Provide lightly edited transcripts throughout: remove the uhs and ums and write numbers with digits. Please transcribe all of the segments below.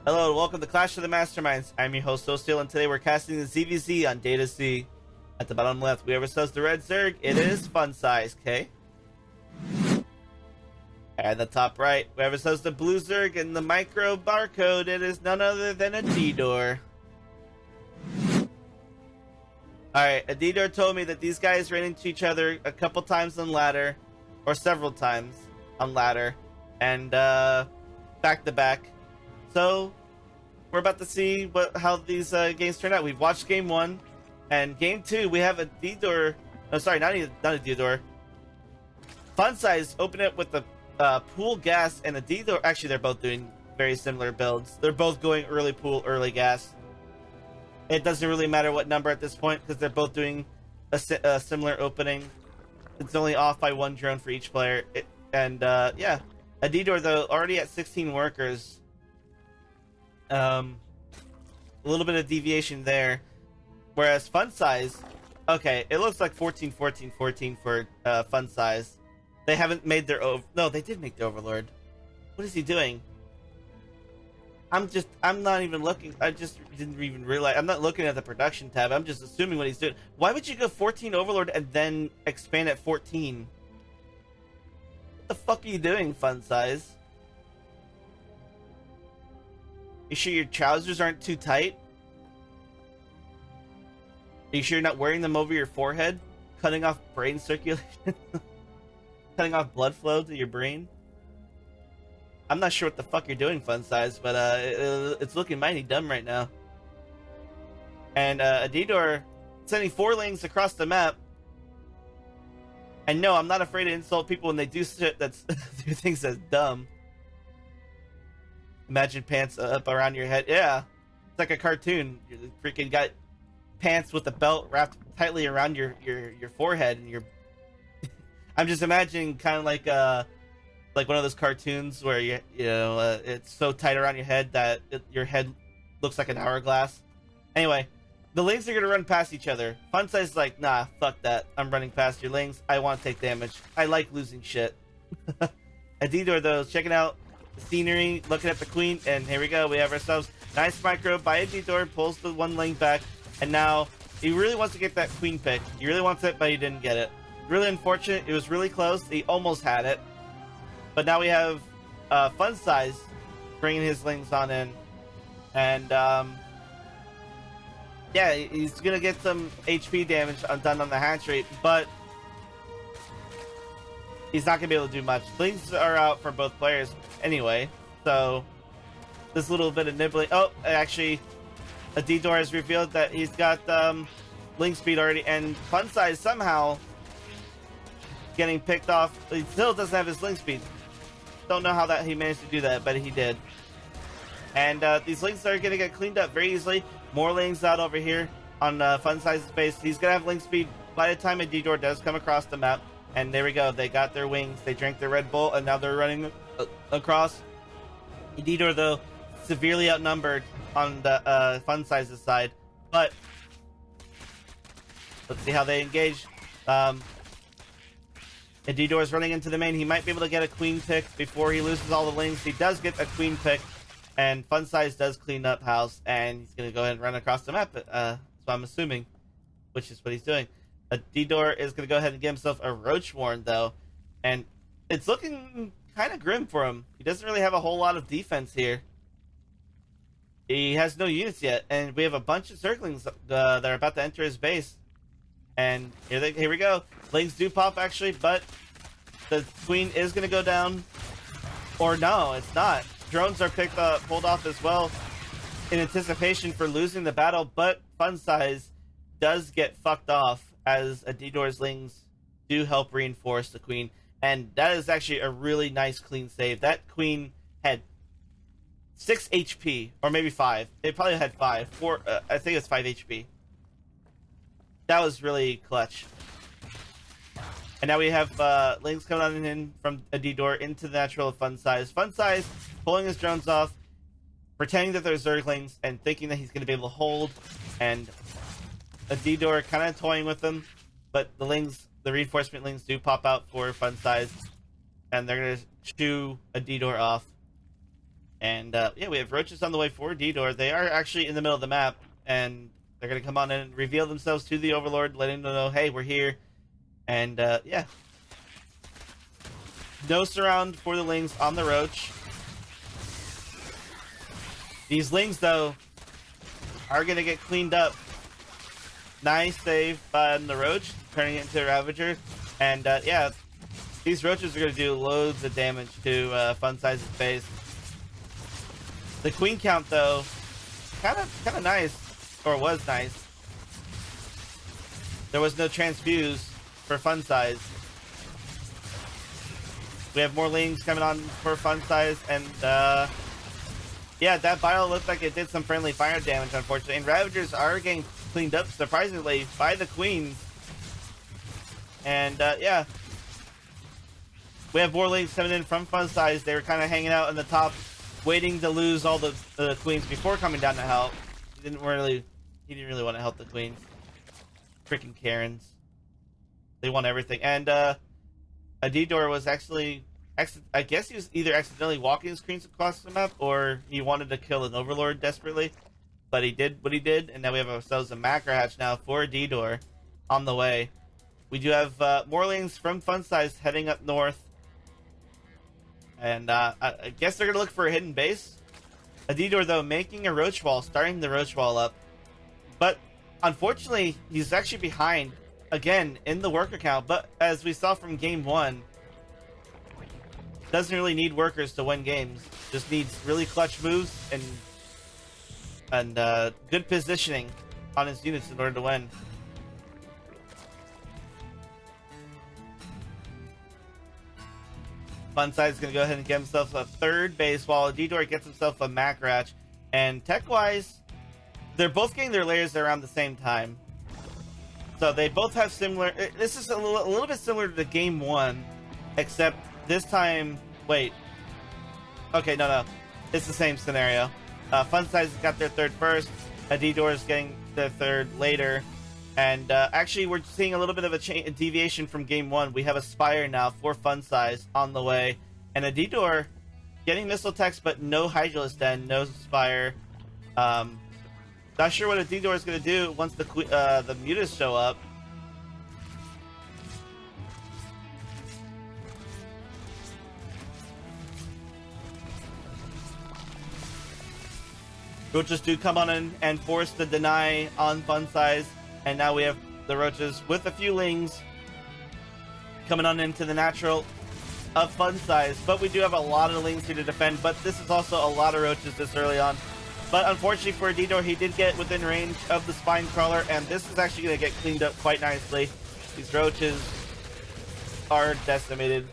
Hello and welcome to Clash of the Masterminds. I'm your host SeoULStEaL, and today we're casting the ZVZ on Data C. At the bottom left, whoever says the red Zerg, it is funsizek. At the top right, whoever says the blue Zerg and the micro barcode, it is none other than adeedoor. Alright, adeedoor told me that these guys ran into each other a couple times on ladder, or several times on ladder, and back to back. So we're about to see how these games turn out. We've watched game 1, and game 2 we have adeedoor. No, sorry, not adeedoor. Funsize open it with the pool gas and adeedoor. Actually, they're both doing very similar builds. They're both going early pool, early gas. It doesn't really matter what number at this point because they're both doing a similar opening. It's only off by 1 drone for each player. Yeah, adeedoor though already at 16 workers. A little bit of deviation there, whereas funsize, okay, it looks like 14 14 14 for funsize. They haven't made their no, they did make the overlord. What is he doing? I'm not even looking. I just didn't even realize. I'm not looking at the production tab. I'm just assuming what he's doing. Why would you go 14 overlord and then expand at 14? What the fuck are you doing, funsize? You sure your trousers aren't too tight? Are you sure you're not wearing them over your forehead? Cutting off brain circulation? Cutting off blood flow to your brain? I'm not sure what the fuck you're doing, funsize, but it's looking mighty dumb right now. And adeedoor sending 4 lanes across the map. And no, I'm not afraid to insult people when they do shit that's do things that's dumb. Imagine pants up around your head. Yeah, it's like a cartoon. You freaking got pants with a belt wrapped tightly around your forehead, and your. I'm just imagining kind of like one of those cartoons where you know it's so tight around your head that your head looks like an hourglass. Anyway, the lanes are gonna run past each other. Funsize is like, nah, fuck that. I'm running past your lanes. I want to take damage. I like losing shit. adeedoor though is checking out the scenery, looking at the queen, and here we go. We have ourselves nice micro by adeedoor, pulls the 1 lane back, and now he really wants to get that queen pick. He really wants it, but he didn't get it. Really unfortunate. It was really close. He almost had it, but now we have funsize bringing his lanes on in, and yeah, he's gonna get some HP damage done on the hatch rate, but he's not gonna be able to do much. Lings are out for both players anyway, so this little bit of nibbling. Oh, actually, adeedoor has revealed that he's got link speed already, and funsize somehow getting picked off. He still doesn't have his link speed. Don't know how that he managed to do that, but he did. And these links are gonna get cleaned up very easily. More lanes out over here on funsize's base. He's gonna have link speed by the time adeedoor does come across the map. And there we go. They got their wings. They drank their Red Bull, and now they're running across. adeedoor though severely outnumbered on the funsize's side, but let's see how they engage. adeedoor is running into the main. He might be able to get a queen pick before he loses all the lanes. He does get a queen pick, and funsize does clean up house, and he's gonna go ahead and run across the map. So I'm assuming, which is what he's doing. adeedoor is going to go ahead and get himself a roach warren though, and it's looking kind of grim for him. He doesn't really have a whole lot of defense here. He has no units yet, and we have a bunch of zerglings that are about to enter his base. And here we go. Lings do pop actually, but the queen is going to go down. Or no, it's not. Drones are pulled off as well in anticipation for losing the battle, but funsize does get fucked off as adeedoor's lings do help reinforce the queen, and that is actually a really nice clean save. That queen had 6 HP, or maybe 5. It probably had 5. 4. I think it's 5 HP. That was really clutch. And now we have lings coming on in from adeedoor into the natural of funsize. Funsize pulling his drones off, pretending that they're zerglings, and thinking that he's going to be able to hold, and adeedoor kind of toying with them, but the reinforcement lings do pop out for funsize, and they're gonna shoo adeedoor off. And yeah, we have roaches on the way for 𝙀𝙓𝙋𝘼𝙉𝘿. They are actually in the middle of the map, and they're going to come on in and reveal themselves to the Overlord, letting them know, hey, we're here. And yeah. No surround for the Lings on the roach. These Lings, though, are going to get cleaned up. Nice save by the roach, turning it into a Ravager. And yeah, these roaches are going to do loads of damage to funsizek's base. The queen count, though, kind of nice, or was nice. There was no transfuse for funsize. We have more Lings coming on for funsize, and yeah, that bio looked like it did some friendly fire damage, unfortunately. And Ravagers are getting cleaned up, surprisingly, by the queens. And yeah, we have more Lings coming in from funsize. They were kind of hanging out in the top, waiting to lose all the queens before coming down to help. He didn't really want to help the queens. Freaking Karens. They want everything. And adeedoor was actually, I guess he was either accidentally walking his queens across the map, or he wanted to kill an Overlord desperately. But he did what he did, and now we have ourselves a macro hatch now for adeedoor on the way. We do have more Lings from funsize heading up north. And I guess they're going to look for a hidden base. adeedoor, though, making a roach wall, starting the roach wall up. But unfortunately, he's actually behind, again, in the worker count. But as we saw from game 1, doesn't really need workers to win games. Just needs really clutch moves and good positioning on his units in order to win. funsize is going to go ahead and get himself a third base, while adeedoor gets himself a macro hatch. And tech-wise, they're both getting their layers around the same time. So they both have similar... This is a little bit similar to the game 1, except this time... Wait. Okay, no. It's the same scenario. funsize got their third first. adeedoor is getting their third later. And actually, we're seeing a little bit of a deviation from game 1. We have a Spire now for funsize on the way. And adeedoor getting missile techs, but no Hydralisk Den, no Spire. Not sure what adeedoor is going to do once the mutas show up. Roaches do come on in and force the deny on funsize. And now we have the roaches with a few Lings coming on into the natural of funsize. But we do have a lot of Lings here to defend. But this is also a lot of roaches this early on. But unfortunately for adeedoor, he did get within range of the spine crawler. And this is actually going to get cleaned up quite nicely. These roaches are decimated.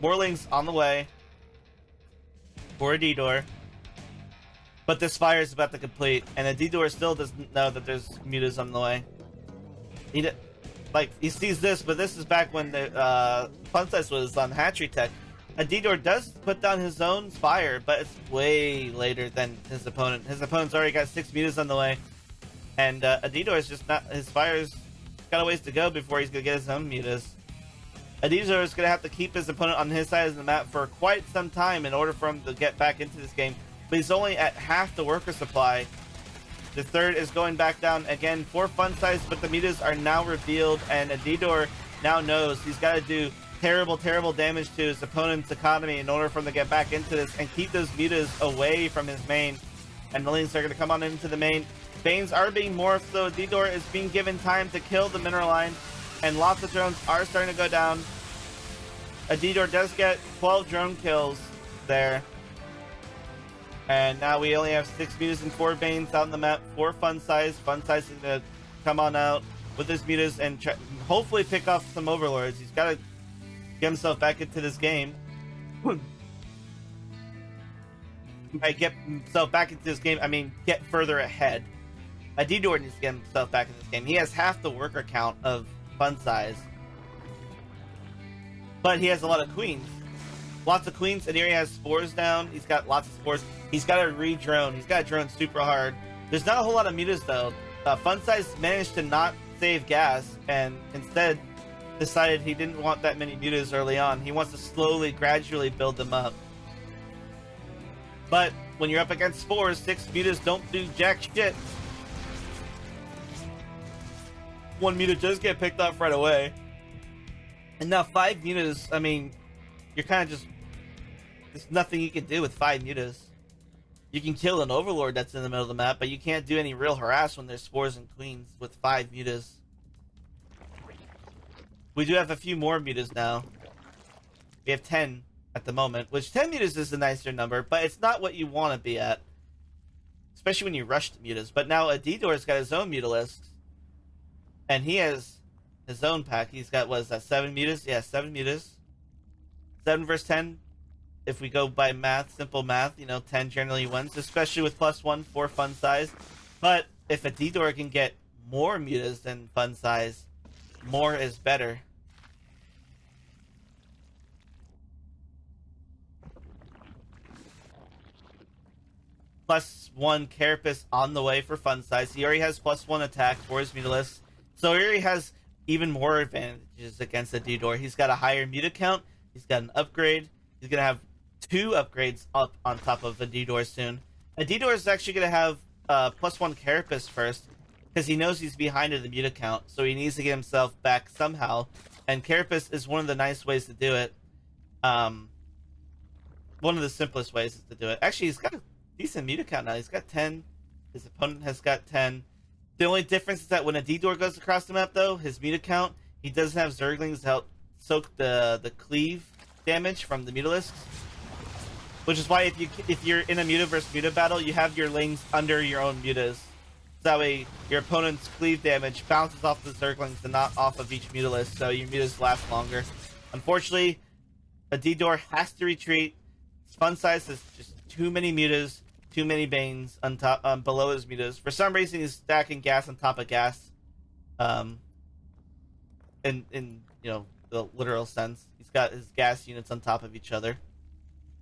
More Lings on the way for adeedoor. But this fire is about to complete, and adeedoor still doesn't know that there's mutas on the way. He sees this, but this is back when the funsize was on hatchery tech. adeedoor does put down his own Spire, but it's way later than his opponent. His opponent's already got 6 mutas on the way, and adeedoor is just not... His Spire's got a ways to go before he's going to get his own mutas. adeedoor is going to have to keep his opponent on his side of the map for quite some time in order for him to get back into this game. But he's only at half the worker supply. The third is going back down again for funsize, but the mutas are now revealed, and adeedoor now knows he's got to do terrible damage to his opponent's economy in order for him to get back into this and keep those mutas away from his main. And the Lings are going to come on into the main. Banes are being morphed, so adeedoor is being given time to kill the mineral line, and lots of drones are starting to go down. adeedoor does get 12 drone kills there. And now we only have 6 mutas and 4 Banes out on the map for funsize. funsize is going to come on out with his mutas and hopefully pick off some Overlords. He's got to get himself back into this game. By get himself back into this game, I mean get further ahead. adeedoor needs to get himself back in this game. He has half the worker count of funsize, but he has a lot of queens. Lots of queens, and here he has spores down. He's got lots of spores. He's got to re-drone. He's got to drone super hard. There's not a whole lot of mutas, though. funsize managed to not save gas, and instead decided he didn't want that many mutas early on. He wants to slowly, gradually build them up. But when you're up against 4, 6 mutas don't do jack shit. 1 muta does get picked off right away. And now 5 mutas, I mean, you're kind of just... There's nothing you can do with 5 mutas. You can kill an overlord that's in the middle of the map, but you can't do any real harass when there's spores and queens with 5 mutas. We do have a few more mutas now. We have 10 at the moment, which 10 mutas is a nicer number, but it's not what you want to be at. Especially when you rush to mutas. But now adeedoor's got his own mutalist. And he has his own pack. He's got, what is that, 7 mutas? Yeah, 7 mutas. 7 versus 10. If we go by math, simple math, you know, 10 generally wins, especially with +1 for fun size. But if adeedoor can get more mutas than fun size, more is better. +1 carapace on the way for fun size. He already has +1 attack for his mutalist, so he already has even more advantages against adeedoor. He's got a higher muta count. He's got an upgrade. He's gonna have 2 upgrades up on top of adeedoor soon. Adeedoor is actually gonna have +1 carapace first, because he knows he's behind in the muta count, so he needs to get himself back somehow. And carapace is one of the nice ways to do it. One of the simplest ways to do it. Actually, he's got a decent muta count now. He's got 10. His opponent has got 10. The only difference is that when adeedoor goes across the map, though, his muta count, he doesn't have zerglings to help soak the cleave damage from the mutalisks. Which is why if you're in a muta versus muta battle, you have your lanes under your own mutas. So that way, your opponent's cleave damage bounces off the zerglings and not off of each mutalist, so your mutas last longer. Unfortunately, adeedoor has to retreat. His fun size is just too many mutas, too many banes on top, below his mutas. For some reason, he's stacking gas on top of gas. In you know, the literal sense, he's got his gas units on top of each other.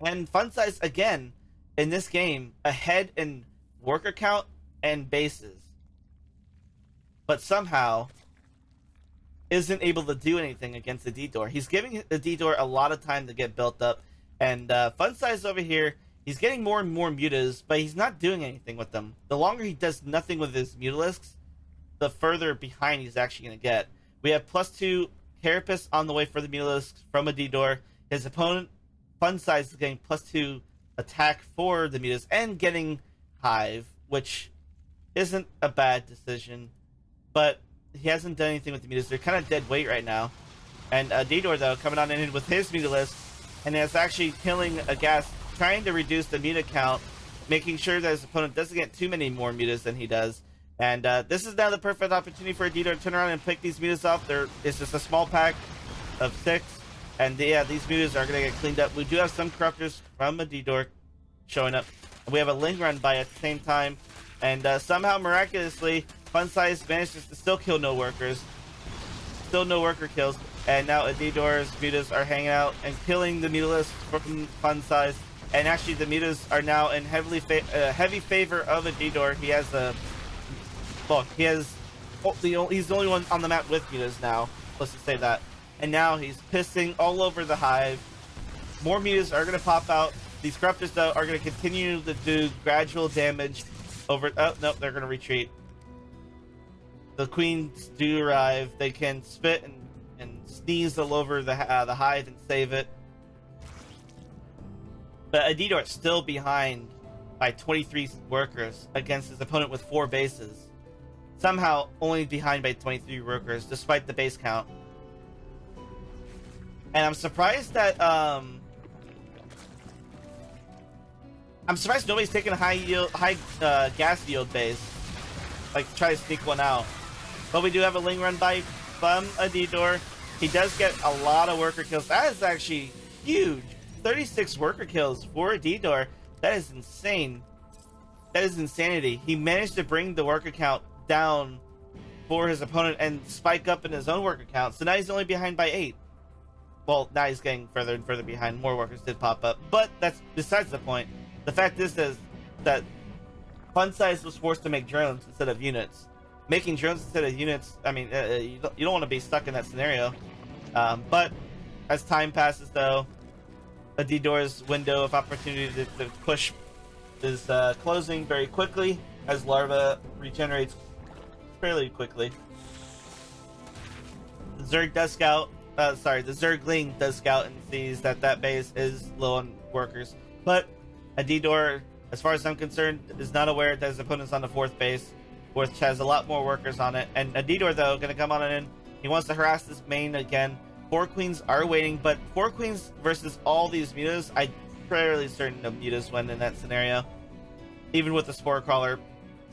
And fun size again in this game ahead in worker count and bases, but somehow isn't able to do anything against adeedoor. He's giving adeedoor a lot of time to get built up, and fun size over here, he's getting more and more mutas, but he's not doing anything with them. The longer he does nothing with his mutalisks, the further behind he's actually going to get. We have +2 carapace on the way for the mutalisks from adeedoor. His opponent, fun size, is getting +2 attack for the mutas and getting hive, which isn't a bad decision, but he hasn't done anything with the mutas. They're kind of dead weight right now. And adeedoor, though, coming on in with his mutalist, and it's actually killing a gas, trying to reduce the muta count, making sure that his opponent doesn't get too many more mutas than he does. And this is now the perfect opportunity for adeedoor to turn around and pick these mutas off. It's just a small pack of 6, and yeah, these mutas are going to get cleaned up. We do have some corruptors from adeedoor showing up. We have a Ling run by at the same time. And somehow, miraculously, fun size manages to still kill no workers. Still no worker kills. And now adeedoor's mutas are hanging out and killing the mutalist from fun size. And actually, the mutas are now in heavy favor of adeedoor. He has a... Well, he has... he's the only one on the map with mutas now. Let's just say that. And now he's pissing all over the hive. More mutas are going to pop out. These corruptors, though, are going to continue to do gradual damage. Over. Oh no, they're gonna retreat. The queens do arrive. They can spit and sneeze all over the hive and save it. But adeedoor is still behind by 23 workers against his opponent with 4 bases. Somehow only behind by 23 workers despite the base count. And I'm surprised that I'm surprised nobody's taking a high gas yield base, like to try to sneak one out. But we do have a Ling run by from adeedoor. He does get a lot of worker kills. That is actually huge. 36 worker kills for adeedoor. That is insane. That is insanity. He managed to bring the worker count down for his opponent and spike up in his own worker count. So now he's only behind by 8. Well, now he's getting further and further behind. More workers did pop up, but that's besides the point. The fact is that fun size was forced to make drones instead of units. Making drones instead of units, I mean, you don't want to be stuck in that scenario. But as time passes, though, adeedoor's window of opportunity to push is closing very quickly as larva regenerates fairly quickly. The Zerg does scout. The Zergling does scout and sees that that base is low on workers. But adeedoor, as far as I'm concerned, is not aware that his opponent's on the 4th base, which has a lot more workers on it. And adeedoor, though, going to come on in. He wants to harass this main again. 4 queens are waiting, but 4 queens versus all these mutas, I'm fairly certain of mutas win in that scenario. Even with the spore crawler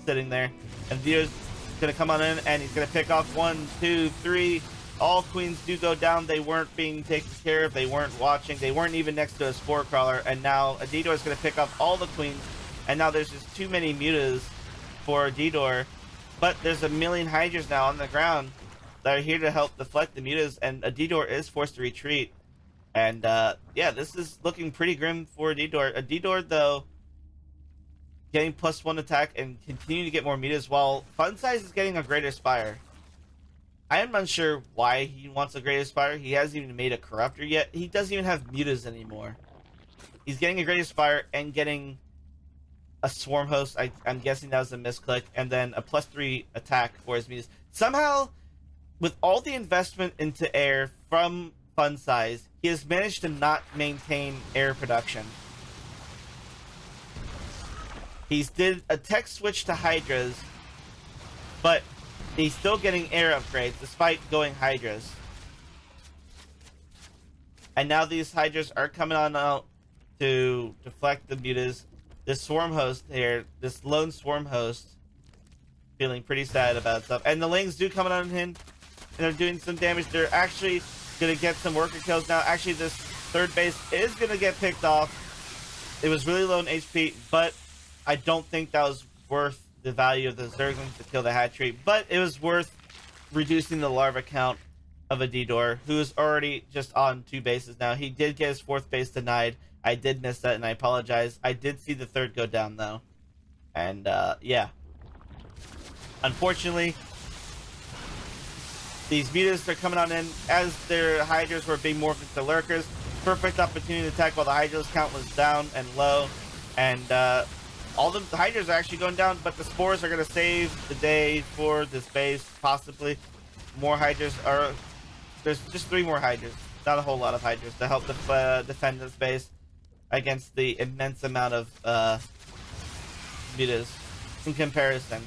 sitting there. And adeedoor's going to come on in, and he's going to pick off 1, 2, 3. All queens do go down. They weren't being taken care of. They weren't watching. They weren't even next to a spore crawler. And now adeedoor is going to pick off all the queens. And now there's just too many mutas for adeedoor. But there's a million hydras now on the ground that are here to help deflect the mutas. And adeedoor is forced to retreat. And yeah, this is looking pretty grim for adeedoor. Adeedoor, though, getting +1 attack and continuing to get more mutas, while Funsize is getting a greater spire. I am unsure why he wants a greater spire. He hasn't even made a corruptor yet. He doesn't even have mutas anymore. He's getting a greater spire and getting a swarm host. I'm guessing that was a misclick. And then a +3 attack for his mutas. Somehow, with all the investment into air from Funsize, he has managed to not maintain air production. He's did a tech switch to hydras, but he's still getting air upgrades despite going hydras. And now these hydras are coming on out to deflect the mutas. This swarm host here, this lone swarm host, feeling pretty sad about stuff. And the lings do come on in, and they're doing some damage. They're actually going to get some worker kills now. Actually, this 3rd base is going to get picked off. It was really low in HP, but I don't think that was worth the value of the Zerglings to kill the hatchery, but it was worth reducing the larva count of adeedoor, who is already just on 2 bases now. He did get his 4th base denied. I did miss that, and I apologize. I did see the 3rd go down, though. And, yeah. Unfortunately, these mutas are coming on in as their hydras were being morphed into lurkers. Perfect opportunity to attack while the hydras count was down and low. And, all the hydras are actually going down, but the spores are going to save the day for this base, possibly. More hydras are... There's just 3 more hydras. Not a whole lot of hydras to help defend this base against the immense amount of mutas in comparison.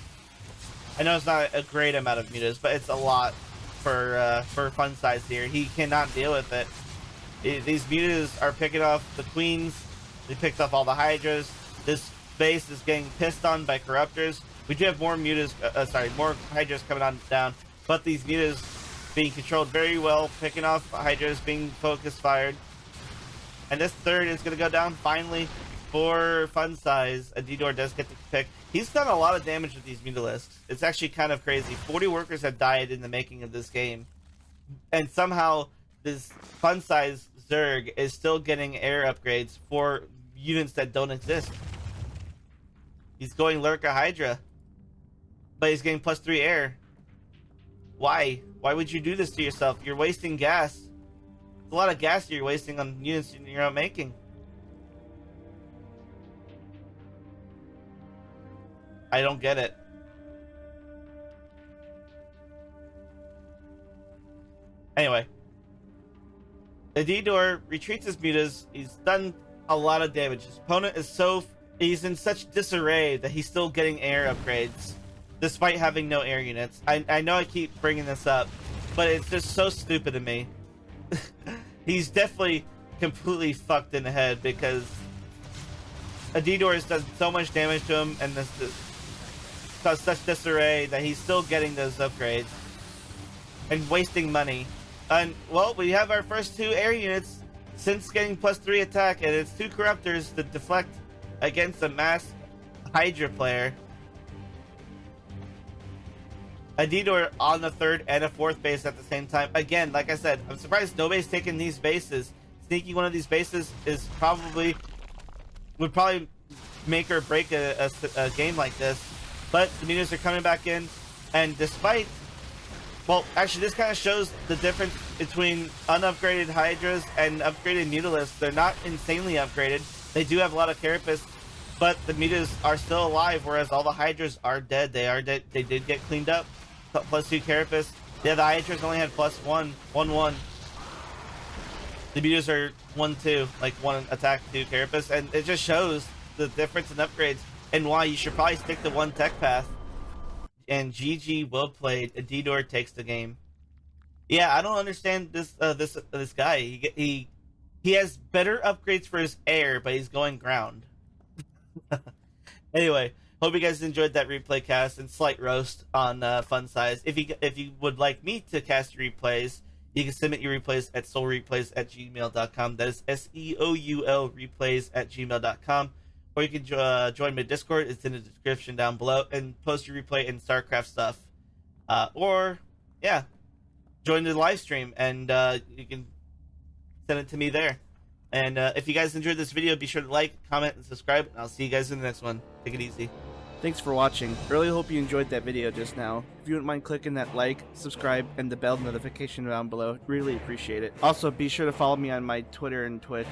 I know it's not a great amount of mutas, but it's a lot for Funsize here. He cannot deal with it. These mutas are picking off the queens. They picked off all the hydras. This base is getting pissed on by corruptors. We do have more mutas, more hydras coming on down, but these mutas being controlled very well, picking off hydras, being focus fired. And this 3rd is going to go down finally for Funsize. adeedoor does get the pick. He's done a lot of damage with these mutalisks. It's actually kind of crazy. 40 workers have died in the making of this game, and somehow this Funsize Zerg is still getting air upgrades for units that don't exist. He's going Lurker Hydra, but he's getting +3 air. Why? Why would you do this to yourself? You're wasting gas. It's a lot of gas you're wasting on units you're not making. I don't get it. Anyway, adeedoor retreats his mutas. He's done a lot of damage. His opponent is he's in such disarray that he's still getting air upgrades despite having no air units. I know I keep bringing this up, but it's just so stupid to me. He's definitely completely fucked in the head, because adeedoor has done so much damage to him and this caused such disarray that he's still getting those upgrades and wasting money. And, well, we have our first 2 air units since getting +3 attack, and it's 2 corruptors to deflect against a mass Hydra player. adeedoor on the 3rd and a 4th base at the same time. Again, like I said, I'm surprised nobody's taking these bases. Sneaking one of these bases is would probably make or break a game like this. But the mutas are coming back in, and despite... Well, actually, this kind of shows the difference between unupgraded Hydras and upgraded Mutalisks. They're not insanely upgraded. They do have a lot of Carapace, but the mutas are still alive, whereas all the hydras are dead. They are dead. They did get cleaned up. +2 carapace. Yeah, the hydras only had +1, 1-1. The mutas are 1-2, like 1 attack, 2 carapace, and it just shows the difference in upgrades and why you should probably stick to 1 tech path. And GG, well played. adeedoor takes the game. Yeah, I don't understand this this guy. He has better upgrades for his air, but he's going ground. Anyway, hope you guys enjoyed that replay cast and slight roast on Funsize. If you would like me to cast replays, you can submit your replays at seoulreplays@gmail.com. That is SEOUL replays@gmail.com. Or you can join my Discord. It's in the description down below, and post your replay and StarCraft stuff. Or yeah, join the live stream and you can send it to me there. And if you guys enjoyed this video, be sure to like, comment, and subscribe. And I'll see you guys in the next one. Take it easy. Thanks for watching. Really hope you enjoyed that video just now. If you wouldn't mind clicking that like, subscribe, and the bell notification down below, really appreciate it. Also, be sure to follow me on my Twitter and Twitch